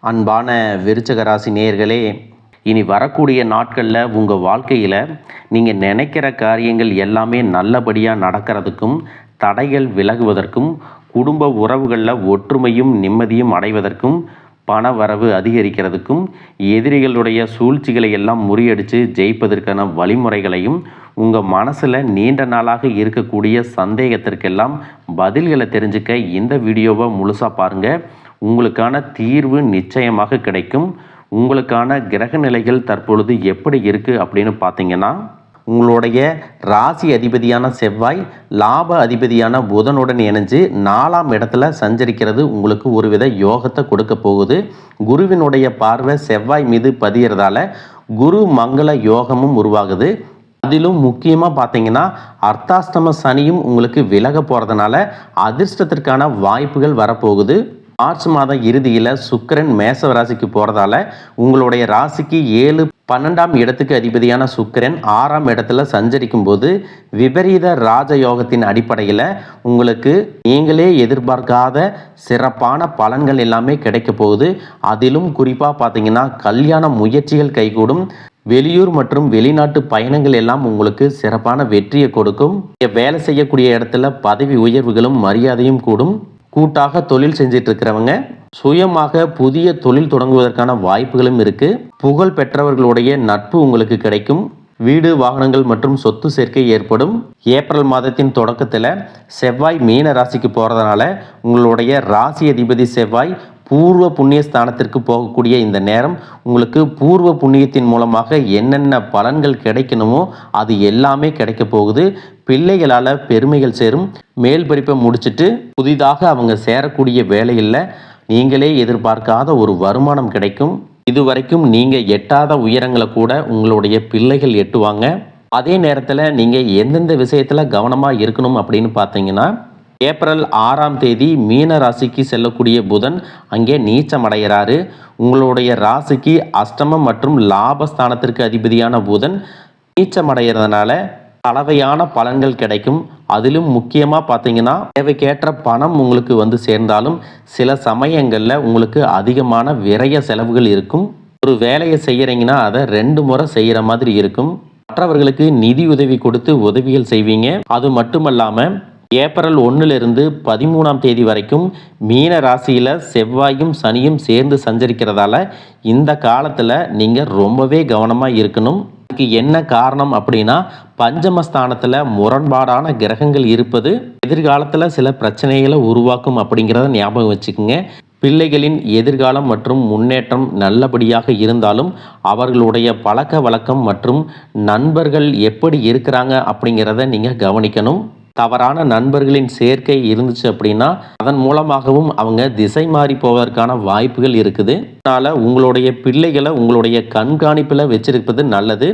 அன்பான விருச்சக ராசி நேயர்களே, இனி வரக்கூடிய நாட்களில் உங்கள் வாழ்க்கையில் நீங்கள் நினைக்கிற காரியங்கள் எல்லாமே நல்லபடியாக நடக்கிறதுக்கும், தடைகள் விலகுவதற்கும், குடும்ப உறவுகளில் ஒற்றுமையும் நிம்மதியும் அடைவதற்கும், பண வரவு அதிகரிக்கிறதுக்கும், எதிரிகளுடைய சூழ்ச்சிகளை எல்லாம் முறியடித்து ஜெயிப்பதற்கான வழிமுறைகளையும், உங்கள் மனசில் நீண்ட நாளாக இருக்கக்கூடிய சந்தேகத்திற்கெல்லாம் பதில்களை தெரிஞ்சுக்க இந்த வீடியோவை முழுசாக பாருங்கள். உங்களுக்கான தீர்வு நிச்சயமாக கிடைக்கும். உங்களுக்கான கிரக நிலைகள் தற்பொழுது எப்படி இருக்குது அப்படின்னு பார்த்தீங்கன்னா, உங்களுடைய ராசி அதிபதியான செவ்வாய் லாப அதிபதியான புதனுடன் இணைஞ்சு 4ஆம் இடத்துல சஞ்சரிக்கிறது உங்களுக்கு ஒருவித யோகத்தை கொடுக்க போகுது. குருவினுடைய பார்வை செவ்வாய் மீது பதியறதால குரு மங்கள யோகமும் உருவாகுது. அதிலும் முக்கியமாக பார்த்தீங்கன்னா, அர்த்தாஷ்டம சனியும் உங்களுக்கு விலக போகிறதுனால அதிர்ஷ்டத்திற்கான வாய்ப்புகள் வரப்போகுது. மார்ச் மாதம் இறுதியில் சுக்கிரன் மேச ராசிக்கு போகிறதால உங்களுடைய ராசிக்கு 7, 12ஆம் இடத்துக்கு அதிபதியான சுக்கிரன் 6ஆம் இடத்துல சஞ்சரிக்கும் போது விபரீத ராஜயோகத்தின் அடிப்படையில் உங்களுக்கு நீங்களே எதிர்பார்க்காத சிறப்பான பலன்கள் எல்லாமே கிடைக்க போகுது. அதிலும் குறிப்பாக பார்த்தீங்கன்னா, கல்யாண முயற்சிகள் கைகூடும். வெளியூர் மற்றும் வெளிநாட்டு பயணங்கள் எல்லாம் உங்களுக்கு சிறப்பான வெற்றியை கொடுக்கும். வேலை செய்யக்கூடிய இடத்துல பதவி உயர்வுகளும் மரியாதையும் கூடும். கூட்டாக தொழில் செஞ்சிட்டு இருக்கிறவங்க சுயமாக புதிய தொழில் தொடங்குவதற்கான வாய்ப்புகளும் இருக்கு. புகழ் பெற்றவர்களுடைய நட்பு உங்களுக்கு கிடைக்கும். வீடு, வாகனங்கள் மற்றும் சொத்து சேர்க்கை ஏற்படும். ஏப்ரல் மாதத்தின் தொடக்கத்தில் செவ்வாய் மீன ராசிக்கு போகிறதுனால உங்களுடைய ராசி அதிபதி செவ்வாய் பூர்வ புண்ணிய ஸ்தானத்திற்கு போகக்கூடிய இந்த நேரம் உங்களுக்கு பூர்வ புண்ணியத்தின் மூலமாக என்னென்ன பலன்கள் கிடைக்கணுமோ அது எல்லாமே கிடைக்க போகுது. பிள்ளைகளால் பெருமைகள் சேரும். மேல் படிப்பை முடிச்சுட்டு புதிதாக அவங்க சேரக்கூடிய வேலையில் நீங்களே எதிர்பார்க்காத ஒரு வருமானம் கிடைக்கும். இதுவரைக்கும் நீங்கள் எட்டாத உயரங்களை கூட உங்களுடைய பிள்ளைகள் எட்டுவாங்க. அதே நேரத்தில் நீங்கள் எந்தெந்த விஷயத்தில் கவனமாக இருக்கணும் அப்படின்னு பார்த்தீங்கன்னா, ஏப்ரல் 6ஆம் தேதி மீன ராசிக்கு செல்லக்கூடிய புதன் அங்கே நீச்சமடைகிறாரு. உங்களுடைய ராசிக்கு அஷ்டமம் மற்றும் லாபஸ்தானத்திற்கு அதிபதியான புதன் நீச்சமடைகிறதுனால கலவையான பலன்கள் கிடைக்கும். அதிலும் முக்கியமாக பார்த்தீங்கன்னா, தேவைக்கேற்ற பணம் உங்களுக்கு வந்து சேர்ந்தாலும் சில சமயங்களில் உங்களுக்கு அதிகமான விரய செலவுகள் இருக்கும். ஒரு வேலையை செய்கிறீங்கன்னா அதை 2 முறை செய்கிற மாதிரி இருக்கும். மற்றவர்களுக்கு நிதி உதவி கொடுத்து உதவிகள் செய்வீங்க. அது மட்டுமல்லாமல் ஏப்ரல் 1லிருந்து 13ஆம் தேதி வரைக்கும் மீன ராசியில் செவ்வாயும் சனியும் சேர்ந்து சஞ்சரிக்கிறதால இந்த காலத்தில் நீங்கள் ரொம்பவே கவனமாக இருக்கணும். இதுக்கு என்ன காரணம் அப்படின்னா, பஞ்சமஸ்தானத்தில் முரண்பாடான கிரகங்கள் இருப்பது எதிர்காலத்தில் சில பிரச்சனைகளை உருவாக்கும் அப்படிங்கிறத ஞாபகம் வச்சுக்கோங்க. பிள்ளைகளின் எதிர்காலம் மற்றும் முன்னேற்றம் நல்லபடியாக இருந்தாலும் அவர்களுடைய பழக்க வழக்கம் மற்றும் நண்பர்கள் எப்படி இருக்கிறாங்க அப்படிங்கிறத நீங்கள் கவனிக்கணும். தவறான நண்பர்களின் சேர்க்கை இருந்துச்சு அப்படின்னா அதன் மூலமாகவும் அவங்க திசை மாறி போவதற்கான வாய்ப்புகள் இருக்குது. அதனால் உங்களுடைய பிள்ளைகளை உங்களுடைய கண்காணிப்பில் வச்சிருப்பது நல்லது.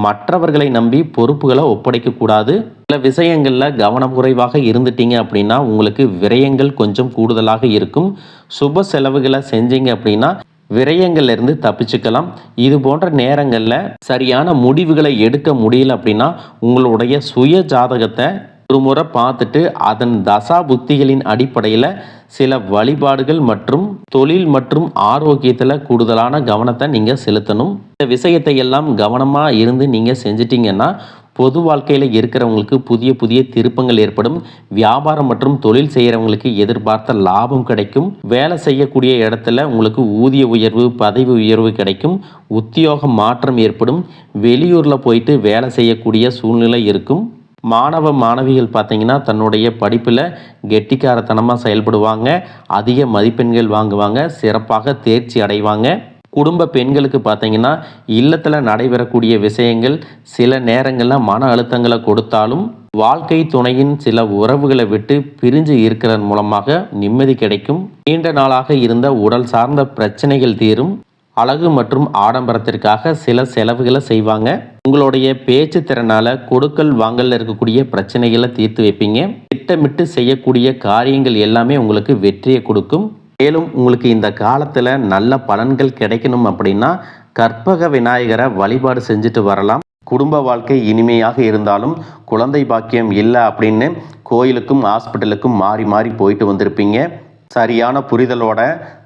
மற்றவர்களை நம்பி பொறுப்புகளை ஒப்படைக்கக்கூடாது. சில விஷயங்களில் கவனம் குறைவாக இருந்துட்டீங்க அப்படின்னா உங்களுக்கு விரயங்கள் கொஞ்சம் கூடுதலாக இருக்கும். சுப செலவுகளை செஞ்சீங்க அப்படின்னா விரயங்கள்லேருந்து தப்பிச்சுக்கலாம். இது போன்ற நேரங்களில் சரியான முடிவுகளை எடுக்க முடியல அப்படின்னா உங்களுடைய சுய ஜாதகத்தை ஒரு முறை பார்த்துட்டு அதன் தசா புத்திகளின் அடிப்படையில் சில வழிபாடுகள் மற்றும் தொழில் மற்றும் ஆரோக்கியத்தில் கூடுதலான கவனத்தை நீங்கள் செலுத்தணும். இந்த விஷயத்தை எல்லாம் கவனமாக இருந்து நீங்கள் செஞ்சிட்டிங்கன்னா பொது வாழ்க்கையில் இருக்கிறவங்களுக்கு புதிய புதிய திருப்பங்கள் ஏற்படும். வியாபாரம் மற்றும் தொழில் செய்கிறவங்களுக்கு எதிர்பார்த்த லாபம் கிடைக்கும். வேலை செய்யக்கூடிய இடத்துல உங்களுக்கு ஊதிய உயர்வு, பதவி உயர்வு கிடைக்கும். உத்தியோக மாற்றம் ஏற்படும். வெளியூரில் போயிட்டு வேலை செய்யக்கூடிய சூழ்நிலை இருக்கும். மாணவ மாணவிகள் பார்த்தீங்கன்னா தன்னுடைய படிப்பில் கெட்டிக்காரத்தனமாக செயல்படுவாங்க. அதிக மதிப்பெண்கள் வாங்குவாங்க. சிறப்பாக தேர்ச்சி அடைவாங்க. குடும்ப பெண்களுக்கு பார்த்தீங்கன்னா இல்லத்தில் நடைபெறக்கூடிய விஷயங்கள் சில நேரங்களில் மன அழுத்தங்களை கொடுத்தாலும் வாழ்க்கை துணையின் சில உறவுகளை விட்டு பிரிஞ்சு இருக்கிறதன் மூலமாக நிம்மதி கிடைக்கும். நீண்ட நாளாக இருந்த உடல் சார்ந்த பிரச்சனைகள் தீரும். அழகு மற்றும் ஆடம்பரத்திற்காக சில செலவுகளை செய்வாங்க. உங்களுடைய பேச்சு திறனால் கொடுக்கல் வாங்கல இருக்கக்கூடிய பிரச்சனைகளை தீர்த்து வைப்பீங்க. திட்டமிட்டு செய்யக்கூடிய காரியங்கள் எல்லாமே உங்களுக்கு வெற்றியை கொடுக்கும். மேலும் உங்களுக்கு இந்த காலத்தில் நல்ல பலன்கள் கிடைக்கணும் அப்படின்னா கற்பக விநாயகரை வழிபாடு செஞ்சுட்டு வரலாம். குடும்ப வாழ்க்கை இனிமையாக இருந்தாலும் குழந்தை பாக்கியம் இல்லை அப்படின்னு கோயிலுக்கும் ஹாஸ்பிட்டலுக்கும் மாறி மாறி போயிட்டு வந்திருப்பீங்க. சரியான புரிதலோட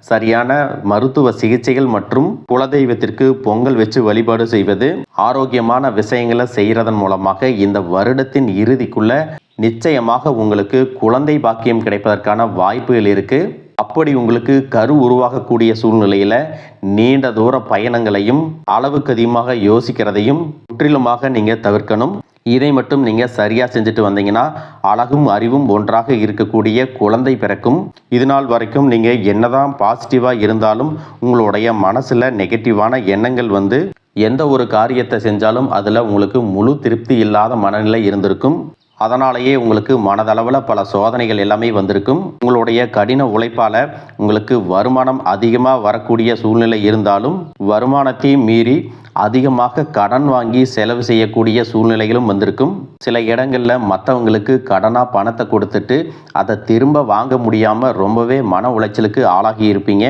சரியான மருத்துவ சிகிச்சைகள் மற்றும் குலதெய்வத்திற்கு பொங்கல் வச்சு வழிபாடு செய்வது, ஆரோக்கியமான விஷயங்களை செய்யறதன் மூலமாக இந்த வருடத்தின் இறுதிக்குள்ள நிச்சயமாக உங்களுக்கு குழந்தை பாக்கியம் கிடைப்பதற்கான வாய்ப்புகள் இருக்கு. அப்படி உங்களுக்கு கரு உருவாகக்கூடிய சூழ்நிலையில நீண்ட தூர பயணங்களையும் அளவுக்கு அதிகமாக யோசிக்கிறதையும் முற்றிலுமாக நீங்க தவிர்க்கணும். இதை மட்டும் நீங்க சரியா செஞ்சுட்டு வந்தீங்கன்னா அழகும் அறிவும் ஒன்றாக இருக்கக்கூடிய குழந்தை பிறக்கும். இது நாள் வரைக்கும் நீங்க என்னதான் பாசிட்டிவா இருந்தாலும் உங்களுடைய மனசுல நெகட்டிவான எண்ணங்கள் வந்து எந்த ஒரு காரியத்தை செஞ்சாலும் அதுல உங்களுக்கு முழு திருப்தி இல்லாத மனநிலை இருந்திருக்கும். அதனாலேயே உங்களுக்கு மனதளவில் பல சோதனைகள் எல்லாமே வந்திருக்கும். உங்களுடைய கடின உழைப்பால் உங்களுக்கு வருமானம் அதிகமாக வரக்கூடிய சூழ்நிலை இருந்தாலும் வருமானத்தையும் மீறி அதிகமாக கடன் வாங்கி செலவு செய்யக்கூடிய சூழ்நிலைகளும் வந்திருக்கும். சில இடங்களில் மற்றவங்களுக்கு கடனாக பணத்தை கொடுத்துட்டு அதை திரும்ப வாங்க முடியாமல் ரொம்பவே மன உளைச்சலுக்கு ஆளாகி இருப்பீங்க.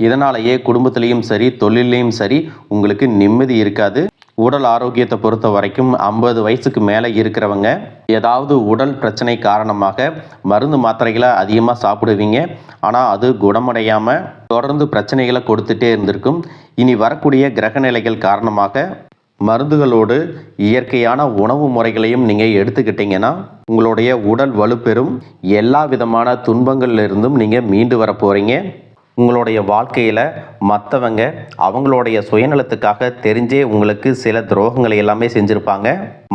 இதனாலேயே குடும்பத்திலையும் சரி தொழிலையும் சரி உங்களுக்கு நிம்மதி இருக்காது. உடல் ஆரோக்கியத்தை பொறுத்த வரைக்கும் 50 வயசுக்கு மேலே இருக்கிறவங்க ஏதாவது உடல் பிரச்சனை காரணமாக மருந்து மாத்திரைகளை அதிகமாக சாப்பிடுவீங்க. ஆனால் அது குணமடையாமல் தொடர்ந்து பிரச்சனைகளை கொடுத்துட்டே இருந்திருக்கும். இனி வரக்கூடிய கிரகநிலைகள் காரணமாக மருந்துகளோடு இயற்கையான உணவு முறைகளையும் நீங்கள் எடுத்துக்கிட்டீங்கன்னா உங்களுடைய உடல் வலுப்பெறும். எல்லா விதமான துன்பங்கள்லேருந்தும் நீங்கள் மீண்டு வர போகிறீங்க. உங்களுடைய வாழ்க்கையில் மற்றவங்க அவங்களுடைய சுயநலத்துக்காக தெரிஞ்சே உங்களுக்கு சில துரோகங்களை எல்லாமே செஞ்சுருப்பாங்க.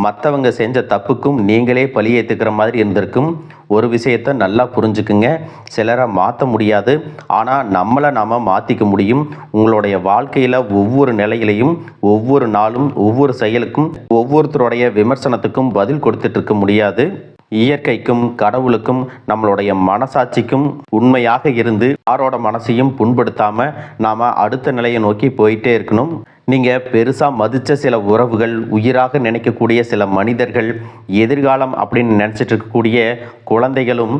மற்றவங்க செஞ்ச தப்புக்கும் நீங்களே பழி ஏற்றுக்கிற மாதிரி இருந்திருக்கும். ஒரு விஷயத்தை நல்லா புரிஞ்சுக்குங்க, சிலரை மாற்ற முடியாது, ஆனால் நம்மளை நாம் மாற்றிக்க முடியும். உங்களுடைய வாழ்க்கையில் ஒவ்வொரு நிலையிலையும் ஒவ்வொரு நாளும் ஒவ்வொரு செயலுக்கும் ஒவ்வொருத்தருடைய விமர்சனத்துக்கும் பதில் கொடுத்துட்டு இருக்க முடியாது. இயற்கைக்கும் கடவுளுக்கும் நம்மளுடைய மனசாட்சிக்கும் உண்மையாக இருந்து யாரோட மனசையும் புண்படுத்தாம நாம அடுத்த நிலையை நோக்கி போயிட்டே இருக்கணும். நீங்கள் பெருசாக மதித்த சில உறவுகள், உயிராக நினைக்கக்கூடிய சில மனிதர்கள், எதிர்காலம் அப்படின்னு நினச்சிட்டு இருக்கக்கூடிய குழந்தைகளும்,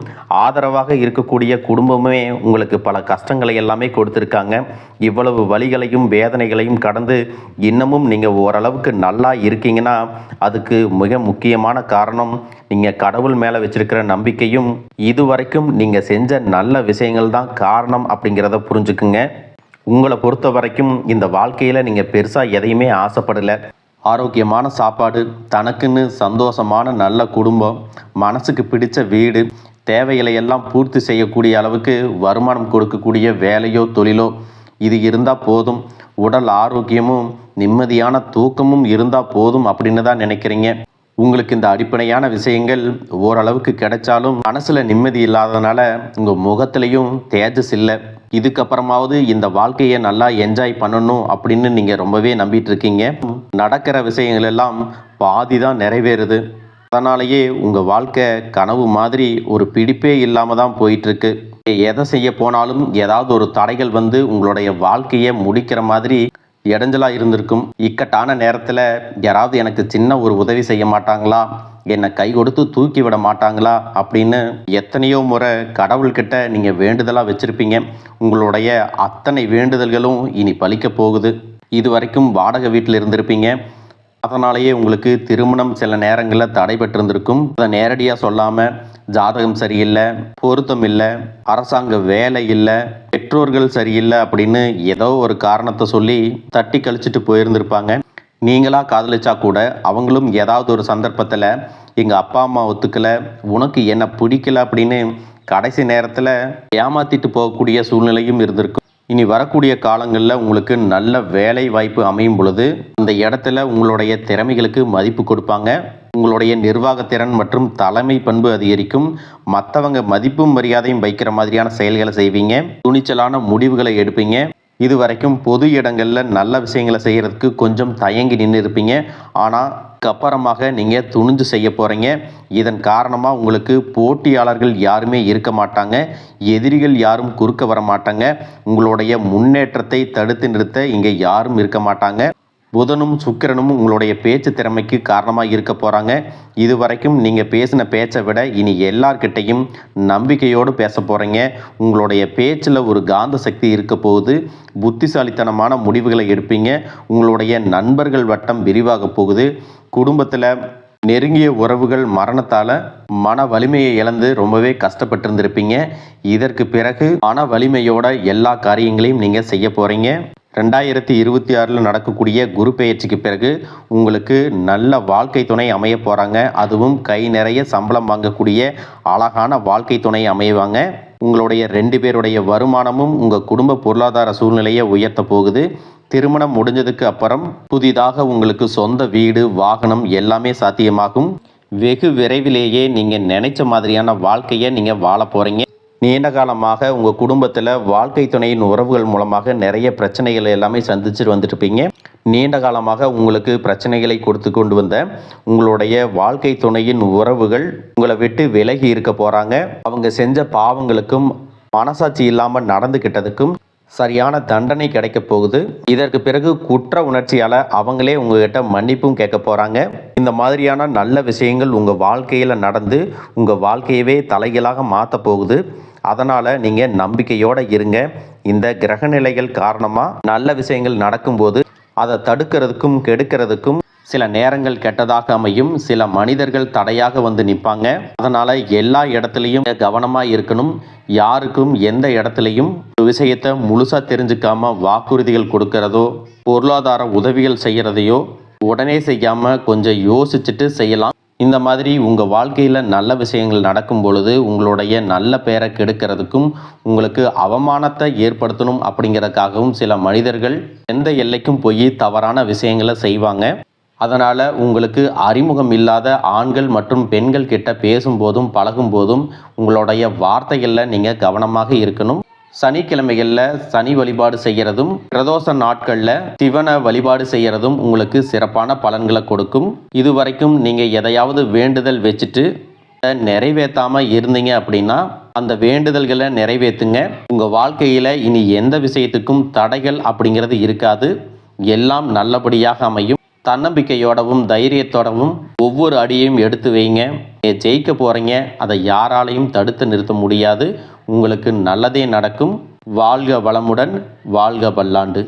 ஆதரவாக இருக்கக்கூடிய குடும்பமே உங்களுக்கு பல கஷ்டங்களை எல்லாமே கொடுத்துருக்காங்க. இவ்வளவு வலிகளையும் வேதனைகளையும் கடந்து இன்னமும் நீங்கள் ஓரளவுக்கு நல்லா இருக்கீங்கன்னா அதுக்கு மிக முக்கியமான காரணம் நீங்கள் கடவுள் மேலே வச்சிருக்கிற நம்பிக்கையும் இதுவரைக்கும் நீங்கள் செஞ்ச நல்ல விஷயங்கள் தான் காரணம் அப்படிங்கிறத புரிஞ்சுக்குங்க. உங்களை பொறுத்த வரைக்கும் இந்த வாழ்க்கையில் நீங்கள் பெருசாக எதையுமே ஆசைப்படலை. ஆரோக்கியமான சாப்பாடு, தனக்குன்னு சந்தோஷமான நல்ல குடும்பம், மனசுக்கு பிடிச்ச வீடு, தேவைகளை எல்லாம் பூர்த்தி செய்யக்கூடிய அளவுக்கு வருமானம் கொடுக்கக்கூடிய வேலையோ தொழிலோ இது இருந்தால் போதும். உடல் ஆரோக்கியமும் நிம்மதியான தூக்கமும் இருந்தால் போதும் அப்படின்னு தான் நினைக்கிறீங்க. உங்களுக்கு இந்த அடிப்படையான விஷயங்கள் ஓரளவுக்கு கிடைச்சாலும் மனசில் நிம்மதி இல்லாததுனால உங்கள் முகத்திலையும் தேஜஸ் இல்லை. இதுக்கப்புறமாவது இந்த வாழ்க்கையை நல்லா என்ஜாய் பண்ணணும் அப்படின்னு நீங்கள் ரொம்பவே நம்பிட்டு இருக்கீங்க. நடக்கிற விஷயங்கள் எல்லாம் பாதி தான் நிறைவேறுது. அதனாலேயே உங்கள் வாழ்க்கை கனவு மாதிரி ஒரு பிடிப்பே இல்லாமல் தான் போயிட்டுருக்கு. எதை செய்ய போனாலும் ஏதாவது ஒரு தடைகள் வந்து உங்களுடைய வாழ்க்கையை முடிக்கிற மாதிரி இடைஞ்சலாக இருந்திருக்கும். இக்கட்டான நேரத்தில் யாராவது எனக்கு சின்ன ஒரு உதவி செய்ய மாட்டாங்களா, என்னை கை கொடுத்து தூக்கி விட மாட்டாங்களா அப்படின்னு எத்தனையோ முறை கடவுள்கிட்ட நீங்கள் வேண்டுதலாக வச்சுருப்பீங்க. உங்களுடைய அத்தனை வேண்டுதல்களும் இனி பலிக்க போகுது. இது வரைக்கும் வாடகை வீட்டில் இருந்திருப்பீங்க. அதனாலேயே உங்களுக்கு திருமணம் சில நேரங்களில் தடைபட்டிருந்திருக்கும். அதை நேரடியாக சொல்லாமல் ஜாதகம் சரியில்லை, பொருத்தம் இல்லை, அரசாங்க வேலை இல்லை, பெற்றோர்கள் சரியில்லை அப்படின்னு ஏதோ ஒரு காரணத்தை சொல்லி தட்டி கழிச்சிட்டு போயிருந்திருப்பாங்க. நீங்களாக காதலிச்சா கூட அவங்களும் ஏதாவது ஒரு சந்தர்ப்பத்தில் எங்கள் அப்பா அம்மா ஒத்துக்கலை, உனக்கு என்ன பிடிக்கல அப்படின்னு கடைசி நேரத்தில் ஏமாற்றிட்டு போகக்கூடிய சூழ்நிலையும் இருந்திருக்கும். இனி வரக்கூடிய காலங்களில் உங்களுக்கு நல்ல வேலை வாய்ப்பு அமையும் பொழுது அந்த இடத்துல உங்களுடைய திறமைகளுக்கு மதிப்பு கொடுப்பாங்க. உங்களுடைய நிர்வாகத்திறன் மற்றும் தலைமை பண்பு அதிகரிக்கும். மற்றவங்க மதிப்பும் மரியாதையும் வைக்கிற மாதிரியான செயல்களை செய்வீங்க. துணிச்சலான முடிவுகளை எடுப்பீங்க. இது வரைக்கும் பொது இடங்களில் நல்ல விஷயங்களை செய்கிறதுக்கு கொஞ்சம் தயங்கி நின்று இருப்பீங்க. ஆனால் அப்புறமாக நீங்கள் துணிஞ்சு செய்ய போகிறீங்க. இதன் காரணமாக உங்களுக்கு போட்டியாளர்கள் யாருமே இருக்க மாட்டாங்க, எதிரிகள் யாரும் குறுக்க வர மாட்டாங்க. உங்களுடைய முன்னேற்றத்தை தடுத்து நிறுத்த இங்கே யாரும் இருக்க மாட்டாங்க. புதனும் சுக்கிரனும் உங்களுடைய பேச்சு திறமைக்கு காரணமாக இருக்க போகிறாங்க. இது வரைக்கும் நீங்கள் பேசின பேச்சை விட இனி எல்லார்கிட்டையும் நம்பிக்கையோடு பேச போகிறீங்க. உங்களுடைய பேச்சில் ஒரு காந்த சக்தி இருக்க போகுது. புத்திசாலித்தனமான முடிவுகளை எடுப்பீங்க. உங்களுடைய நண்பர்கள் வட்டம் விரிவாக போகுது. குடும்பத்தில் நெருங்கிய உறவுகள் மரணத்தால் மன வலிமையை இழந்து ரொம்பவே கஷ்டப்பட்டிருந்திருப்பீங்க. இதற்கு பிறகு மன வலிமையோட எல்லா காரியங்களையும் நீங்கள் செய்ய போகிறீங்க. 2026 நடக்கக்கூடிய குரு பெயர்ச்சிக்கு பிறகு உங்களுக்கு நல்ல வாழ்க்கை துணை அமைய போகிறாங்க. அதுவும் கை நிறைய சம்பளம் வாங்கக்கூடிய அழகான வாழ்க்கை துணை அமைவாங்க. உங்களுடைய 2 பேருடைய வருமானமும் உங்கள் குடும்ப பொருளாதார சூழ்நிலையை உயர்த்த போகுது. திருமணம் முடிஞ்சதுக்கு அப்புறம் புதிதாக உங்களுக்கு சொந்த வீடு, வாகனம் எல்லாமே சாத்தியமாகும். வெகு விரைவிலேயே நீங்கள் நினைச்ச மாதிரியான வாழ்க்கையை நீங்கள் வாழ போகிறீங்க. நீண்ட காலமாக உங்கள் குடும்பத்தில் வாழ்க்கை துணையின் உறவுகள் மூலமாக நிறைய பிரச்சனைகள் எல்லாமே சந்திச்சுட்டு வந்துட்டுருப்பீங்க. நீண்ட காலமாக உங்களுக்கு பிரச்சனைகளை கொடுத்து கொண்டு வந்த உங்களுடைய வாழ்க்கை துணையின் உறவுகள் உங்களை விட்டு விலகி இருக்க போகிறாங்க. அவங்க செஞ்ச பாவங்களுக்கும் மனசாட்சி இல்லாமல் நடந்துக்கிட்டதுக்கும் சரியான தண்டனை கிடைக்க போகுது. இதற்கு பிறகு குற்ற உணர்ச்சியால் அவங்களே உங்ககிட்ட மன்னிப்பும் கேட்க போகிறாங்க. இந்த மாதிரியான நல்ல விஷயங்கள் உங்கள் வாழ்க்கையில் நடந்து உங்கள் வாழ்க்கையவே தலைகீழாக மாற்ற போகுது. அதனால் நீங்கள் நம்பிக்கையோடு இருங்க. இந்த கிரகநிலைகள் காரணமாக நல்ல விஷயங்கள் நடக்கும்போது அதை தடுக்கிறதுக்கும் கெடுக்கிறதுக்கும் சில நேரங்கள் கெட்டதாக அமையும். சில மனிதர்கள் தடையாக வந்து நிற்பாங்க. அதனால் எல்லா இடத்துலையும் கவனமாக இருக்கணும். யாருக்கும் எந்த இடத்துலையும் ஒரு விஷயத்தை முழுசாக தெரிஞ்சுக்காம வாக்குறுதிகள் கொடுக்கறதோ பொருளாதார உதவிகள் செய்கிறதையோ உடனே செய்யாமல் கொஞ்சம் யோசிச்சுட்டு செய்யலாம். இந்த மாதிரி உங்கள் வாழ்க்கையில் நல்ல விஷயங்கள் நடக்கும் பொழுது உங்களுடைய நல்ல பெயரை கெடுக்கிறதுக்கும் உங்களுக்கு அவமானத்தை ஏற்படுத்தணும் அப்படிங்கிறதுக்காகவும் சில மனிதர்கள் எந்த எல்லைக்கும் போய் தவறான விஷயங்களை செய்வாங்க. அதனால் உங்களுக்கு அறிமுகம் இல்லாத ஆண்கள் மற்றும் பெண்கள் கிட்ட பேசும்போதும் பழகும்போதும் உங்களுடைய வார்த்தைகளில் நீங்கள் கவனமாக இருக்கணும். சனிக்கிழமைகளில் சனி வழிபாடு செய்கிறதும் பிரதோஷ நாட்களில் சிவனை வழிபாடு செய்கிறதும் உங்களுக்கு சிறப்பான பலன்களை கொடுக்கும். இதுவரைக்கும் நீங்கள் எதையாவது வேண்டுதல் வச்சுட்டு நிறைவேற்றாமல் இருந்தீங்க அப்படின்னா அந்த வேண்டுதல்களை நிறைவேற்றுங்க. உங்கள் வாழ்க்கையில் இனி எந்த விஷயத்துக்கும் தடைகள் அப்படிங்கிறது இருக்காது. எல்லாம் நல்லபடியாக அமையும். தன்னம்பிக்கையோடவும் தைரியத்தோடவும் ஒவ்வொரு அடியையும் எடுத்து வைங்க. ஜெயிக்க போகிறீங்க. அதை யாராலையும் தடுத்து நிறுத்த முடியாது. உங்களுக்கு நல்லதே நடக்கும். வாழ்க வளமுடன், வாழ்க பல்லாண்டு.